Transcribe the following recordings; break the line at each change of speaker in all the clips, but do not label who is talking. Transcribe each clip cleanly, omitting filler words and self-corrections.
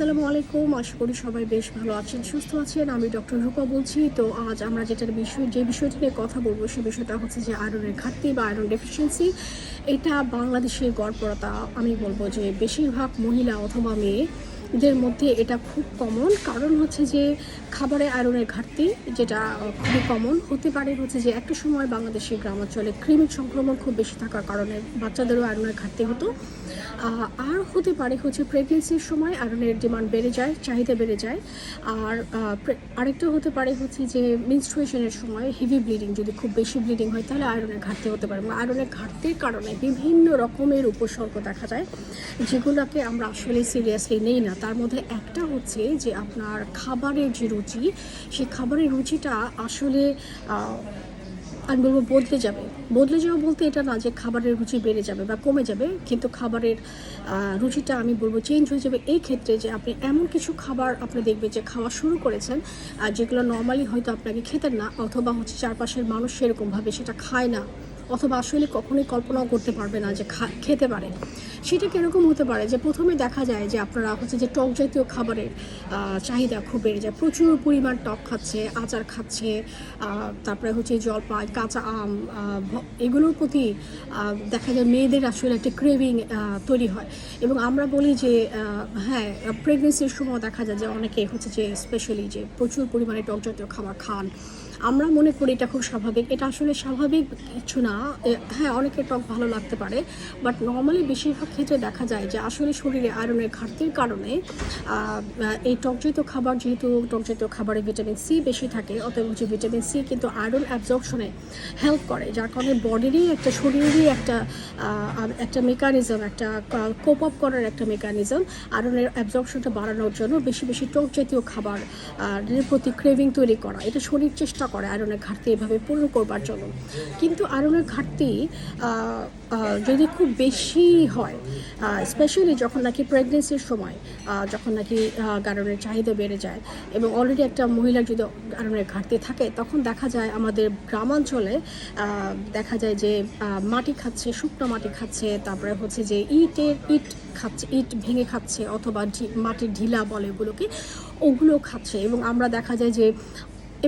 আসসালামু আলাইকুম। আশা করি সবাই বেশ ভালো আছেন, সুস্থ আছেন। আমি ডক্টর রূপা বলছি। তো আজ আমরা যে বিষয়টি নিয়ে কথা বলবো সে বিষয়টা হচ্ছে যে আয়রনের ঘাটতি বা আয়রন ডেফিসিয়েন্সি। এটা বাংলাদেশে গড়পড়তা আমি বলবো যে বেশিরভাগ মহিলা অথবা মেয়েদের মধ্যে এটা খুব কমন। কারণ হচ্ছে যে খাবারে আয়রনের ঘাটতি, যেটা খুবই কমন হতে পারে হচ্ছে যে একটা সময় বাংলাদেশের গ্রামাঞ্চলে কৃমির সংক্রমণ খুব বেশি থাকার কারণে বাচ্চাদেরও আয়রনের ঘাটতি হতো। আর হতে পারে হচ্ছে প্রেগনেন্সির সময় আয়রনের ডিমান্ড বেড়ে যায়, চাহিদা বেড়ে যায়। আর আরেকটা হতে পারে হচ্ছে যে মেনস্ট্রুয়েশনের সময় হেভি ব্লিডিং, যদি খুব বেশি ব্লিডিং হয় তাহলে আয়রনের ঘাটতি হতে পারে। এবং আয়রনের ঘাটতির কারণে বিভিন্ন রকমের উপসর্গ দেখা যায়, যেগুলোকে আমরা আসলে সিরিয়াসলি নেই না। তার মধ্যে একটা হচ্ছে যে আপনার খাবারের যে রুচি, সেই খাবারের রুচিটা আসলে আমি বলবো বদলে যাওয়া বলতে এটা না যে খাবারের রুচি বেড়ে যাবে বা কমে যাবে, কিন্তু খাবারের রুচিটা আমি বলবো চেঞ্জ হয়ে যাবে এই ক্ষেত্রে যে আপনি এমন কিছু খাবার আপনি দেখবেন যে খাওয়া শুরু করেছেন যেগুলো নর্মালি হয়তো আপনাকে খেতেন না, অথবা হচ্ছে চারপাশের মানুষ সেরকমভাবে সেটা খায় না, অথবা আসলে কখনোই কল্পনাও করতে পারবে না যে খেতে পারে। সেটা কীরকম হতে পারে যে প্রথমে দেখা যায় যে আপনারা হচ্ছে যে টক জাতীয় খাবারের চাহিদা খুব বেড়ে যায়, প্রচুর পরিমাণ টক খাচ্ছে, আচার খাচ্ছে, তারপরে হচ্ছে জলপাই, কাঁচা আম, এগুলোর প্রতি দেখা যায় মেয়েদের আসলে একটা ক্রেভিং তৈরি হয়। এবং আমরা বলি যে হ্যাঁ, প্রেগনেন্সির সময় দেখা যায় যে অনেকে হচ্ছে যে স্পেশালি যে প্রচুর পরিমাণে টক জাতীয় খাবার খান। আমরা মনে করি এটা খুব স্বাভাবিক, এটা আসলে স্বাভাবিক কিছু না। হ্যাঁ, অনেকের টক ভালো লাগতে পারে, বাট নর্মালি বেশিরভাগ ক্ষেত্রে দেখা যায় যে আসলে শরীরে আয়রনের ঘাটতির কারণে এই টকজাতীয় খাবার, যেহেতু টকজাতীয় খাবারে ভিটামিন সি বেশি থাকে, অতএব হচ্ছে ভিটামিন সি কিন্তু আয়রন অ্যাবজর্পশনে হেল্প করে, যার কারণে বডিরই শরীরেরই একটা মেকানিজম, একটা কোপ আপ করার একটা মেকানিজম আয়রনের অ্যাবজর্পশনটা বাড়ানোর জন্য বেশি বেশি টক জাতীয় খাবার প্রতি ক্রেভিং তৈরি করা, এটা শরীর চেষ্টা করে আয়রনের ঘাটতি এভাবে পূরণ করবার জন্য। কিন্তু আয়রনের ঘাটতি যদি খুব বেশি হয়, স্পেশালি যখন নাকি প্রেগনেন্সির সময়, যখন নাকি আয়রনের চাহিদা বেড়ে যায় এবং অলরেডি একটা মহিলার যদি আয়রনের ঘাটতি থাকে, তখন দেখা যায় আমাদের গ্রামাঞ্চলে দেখা যায় যে মাটি খাচ্ছে, শুকনো মাটি খাচ্ছে, তারপরে হচ্ছে যে ইট খাচ্ছে, ইট ভেঙে খাচ্ছে, অথবা মাটির ঢিলা বলে ওগুলো খাচ্ছে। এবং আমরা দেখা যায় যে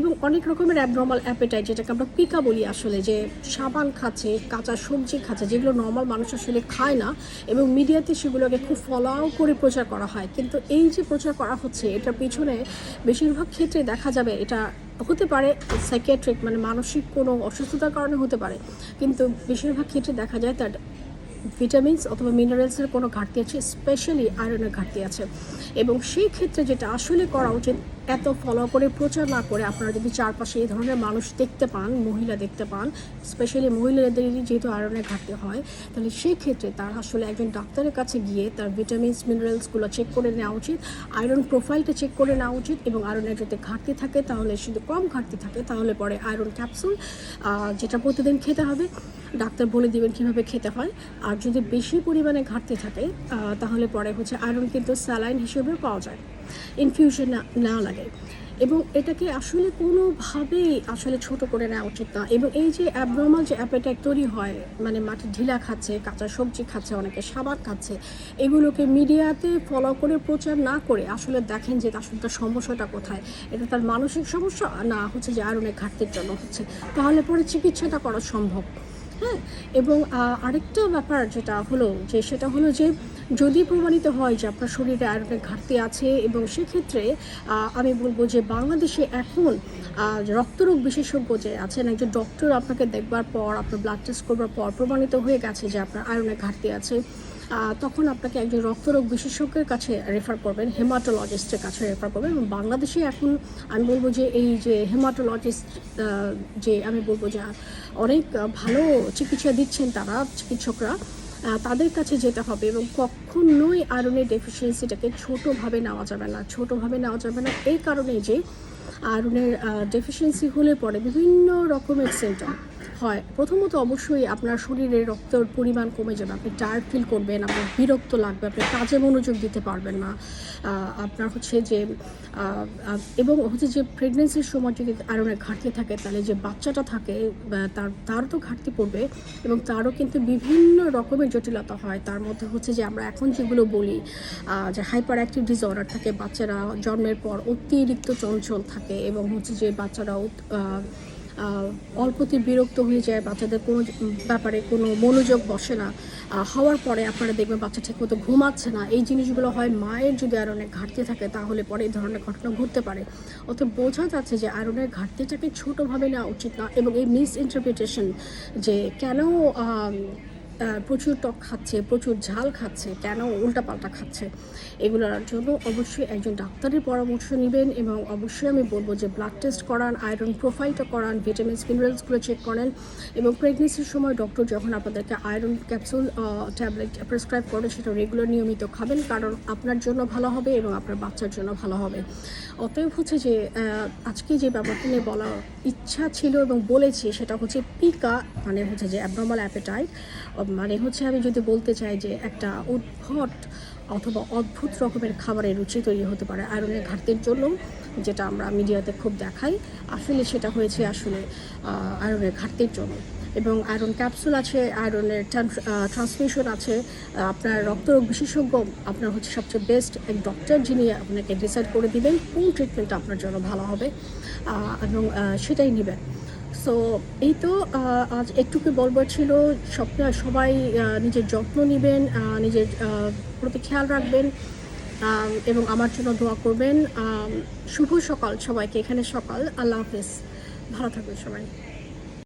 এবং অনেক রকমের অ্যাবনর্মাল অ্যাপেটাইট, যেটাকে আমরা পিকা বলি আসলে, যে সাবান খাচ্ছে, কাঁচা সবজি খাচ্ছে, যেগুলো নর্মাল মানুষ আসলে খায় না, এবং মিডিয়াতে সেগুলোকে খুব ফলো করে প্রচার করা হয়। কিন্তু এই যে প্রচার করা হচ্ছে, এটার পিছনে বেশিরভাগ ক্ষেত্রে দেখা যাবে এটা হতে পারে সাইকিয়াট্রিক, মানে মানসিক কোনো অসুস্থতার কারণে হতে পারে, কিন্তু বেশিরভাগ ক্ষেত্রে দেখা যায় তার ভিটামিনস অথবা মিনারেলসের কোনো ঘাটতি আছে, স্পেশালি আয়রনের ঘাটতি আছে। এবং সেই ক্ষেত্রে যেটা আসলে করা উচিত, এত ফলো করে প্রচার না করে আপনারা যদি চারপাশে এই ধরনের মানুষ দেখতে পান, মহিলা দেখতে পান, স্পেশালি মহিলাদেরই যেহেতু আয়রনের ঘাটতি হয়, তাহলে সেই ক্ষেত্রে তার আসলে একজন ডাক্তারের কাছে গিয়ে তার ভিটামিনস মিনারেলসগুলো চেক করে নেওয়া উচিত, আয়রন প্রোফাইলটা চেক করে নেওয়া উচিত। এবং আয়রনের যদি ঘাটতি থাকে, তাহলে শুধু কম ঘাটতি থাকে, তাহলে পরে আয়রন ক্যাপসুল, যেটা প্রতিদিন খেতে হবে, ডাক্তার বলে দিবেন কীভাবে খেতে হয়। আর যদি বেশি পরিমাণে ঘাটতি থাকে, তাহলে পরে হচ্ছে আয়রন কিন্তু স্যালাইন হিসেবেও পাওয়া যায়, ইনফিউশন না লাগে। এবং এটাকে আসলে কোনোভাবেই আসলে ছোট করে নেওয়া উচিত না। এবং এই যে অ্যাবনর্মাল যে অ্যাপেটাইট তৈরি হয়, মানে মাটির ঢিলা খাচ্ছে, কাঁচা সবজি খাচ্ছে, অনেকে সাবান খাচ্ছে, এগুলোকে মিডিয়াতে ফলো করে প্রচার না করে আসলে দেখেন যে আসলে তার সমস্যাটা কোথায়, এটা তার মানসিক সমস্যা না হচ্ছে যে আয়রনের ঘাটতির জন্য হচ্ছে, তাহলে পরে চিকিৎসাটা করা সম্ভব। হ্যাঁ, এবং আরেকটা ব্যাপার যেটা হলো সেটা হলো যে যদি প্রমাণিত হয় যে আপনার শরীরে আয়রনের ঘাটতি আছে, এবং সেক্ষেত্রে আমি বলবো যে বাংলাদেশে এখন রক্তরোগ বিশেষজ্ঞ যে আছেন, একজন ডক্টর আপনাকে দেখবার পর, আপনার ব্লাড টেস্ট করবার পর প্রমাণিত হয়ে গেছে যে আপনার আয়রনের ঘাটতি আছে, তখন আপনাকে একজন রক্তরোগ বিশেষজ্ঞের কাছে রেফার করবেন, হেমাটোলজিস্টের কাছে রেফার করবেন। এবং বাংলাদেশে এখন আমি বলবো যে এই যে হেমাটোলজিস্ট, যে আমি বলবো যে অনেক ভালো চিকিৎসা দিচ্ছেন তারা, চিকিৎসকরা, তাদের কাছে যেতে হবে। এবং কখনোই আয়রনের ডেফিসিয়েন্সিটাকে ছোটোভাবে নেওয়া যাবে না, এই কারণে যে আয়রনের ডেফিসিয়েন্সি হলে পরে বিভিন্ন রকমের সিমটম হয়, প্রথমত অবশ্যই আপনার শরীরে রক্তের পরিমাণ কমে যাবে, আপনি টায়ার্ড ফিল করবেন, আপনার বিরক্ত লাগবে, আপনি কাজে মনোযোগ দিতে পারবেন না। আপনার হচ্ছে যে এবং হচ্ছে যে প্রেগনেন্সির সময় যদি আয়রনের ঘাটতি থাকে তাহলে যে বাচ্চাটা থাকে তারও তো ঘাটতি পড়বে এবং তারও কিন্তু বিভিন্ন রকমের জটিলতা হয়। তার মধ্যে হচ্ছে যে আমরা এখন যেগুলো বলি যে হাইপার অ্যাক্টিভ ডিসঅর্ডার থাকে, বাচ্চারা জন্মের পর অতিরিক্ত চঞ্চল থাকে এবং হচ্ছে যে বাচ্চারা অল্পতে বিরক্ত হয়ে যায়, বাচ্চাদের কোনো ব্যাপারে কোনো মনোযোগ বসে না, হওয়ার পরে আপনারা দেখবেন বাচ্চা ঠিকমতো ঘুমাচ্ছে না। এই জিনিসগুলো হয় মায়ের যদি আয়রনের ঘাটতি থাকে তাহলে পরে এই ধরনের ঘটনা ঘটতে পারে। অতএব বোঝা যাচ্ছে যে আয়রনের ঘাটতিটাকে ছোটোভাবে নেওয়া উচিত না এবং এই মিস ইন্টারপ্রিটেশন যে কেন প্রচুর টক খাচ্ছে, প্রচুর ঝাল খাচ্ছে, কেন উল্টাপাল্টা খাচ্ছে, এগুলোর জন্য অবশ্যই একজন ডাক্তারের পরামর্শ নেবেন এবং অবশ্যই আমি বলবো যে ব্লাড টেস্ট করান, আয়রন প্রোফাইলটা করান, ভিটামিনস মিনারেলসগুলো চেক করেন এবং প্রেগনেন্সির সময় ডক্টর যখন আপনাদেরকে আয়রন ক্যাপসুল ট্যাবলেট প্রেসক্রাইব করে সেটা রেগুলার নিয়মিত খাবেন, কারণ আপনার জন্য ভালো হবে এবং আপনার বাচ্চার জন্য ভালো হবে। অতএব হচ্ছে যে আজকে যে ব্যাপারটা নিয়ে বলার ইচ্ছা ছিল এবং বলেছি সেটা হচ্ছে পিকা, মানে হচ্ছে যে অ্যাবনর্মাল অ্যাপেটাইট, মানে হচ্ছে আমি যদি বলতে চাই যে একটা উদ্ভট অথবা অদ্ভুত রকমের খাবারের রুচি তৈরি হতে পারে আয়রনের ঘাটতির জন্য, যেটা আমরা মিডিয়াতে খুব দেখাই। আসলে সেটা হয়েছে আসলে আয়রনের ঘাটতির জন্য। এবং আয়রন ক্যাপসুল আছে, আয়রনের ট্রান্সমিশন আছে, আপনার রক্তরোগ বিশেষজ্ঞ আপনার হচ্ছে সবচেয়ে বেস্ট এক ডক্টর, যিনি আপনাকে ডিসাইড করে দিবেন কোন ট্রিটমেন্টটা আপনার জন্য ভালো হবে এবং সেটাই নেবেন। সো এই তো আজ একটুকু বলবার ছিল। সবাই নিজের যত্ন নেবেন, নিজের প্রতি খেয়াল রাখবেন এবং আমার জন্য দোয়া করবেন। শুভ সকাল সবাইকে, এখানে সকাল। আল্লাহ হাফেজ, ভালো থাকবেন সবাই।